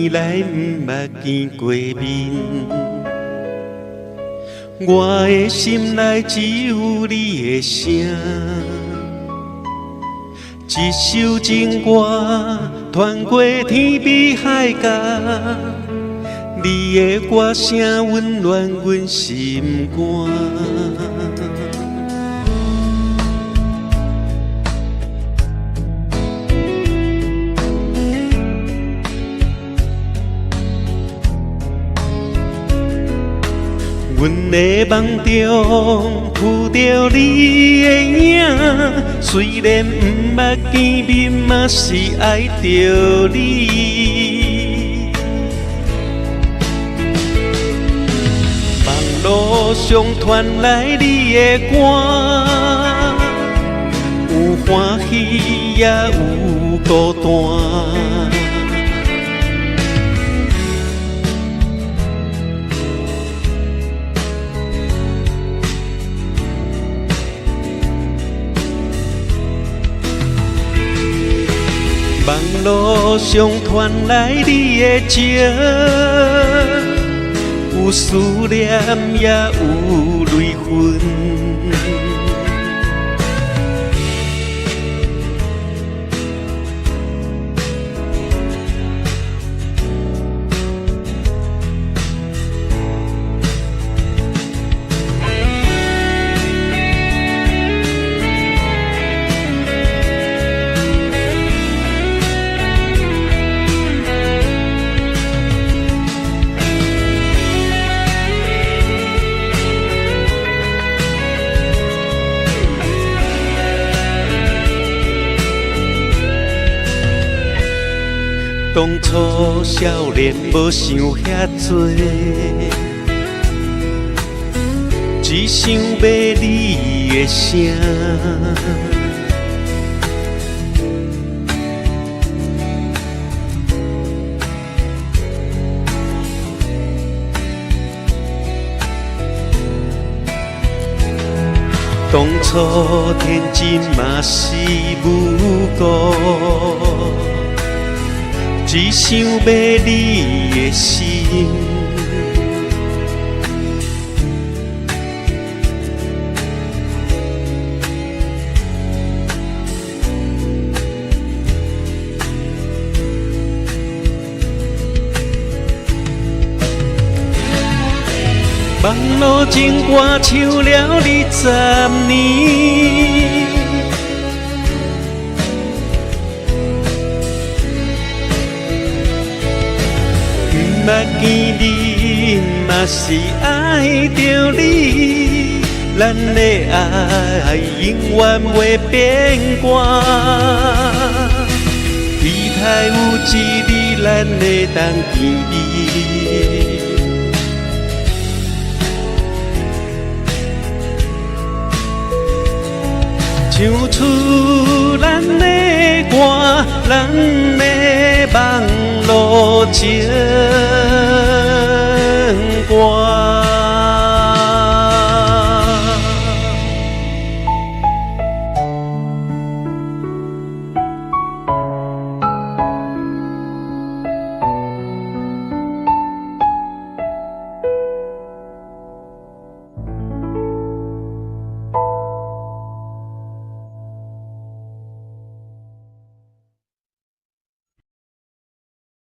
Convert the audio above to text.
年来毋捌见过面，我的心内只有你的声。一首情歌传过天边海角，你的歌声温暖阮心肝。阮的梦中浮着你的影，虽然毋捌见面，嘛是爱着你。网络上传来你的歌，有欢喜也有孤单。网络上传来你的情，有思念也有泪痕。当初少年无想遐多，只想要你的声。当初天真嘛是无辜，只想要你的心。网络情歌唱了20年。捌见你，嘛是爱着你，咱的爱永远袂变卦。期待有一日，咱会当见面。唱出咱的歌，咱的网络情。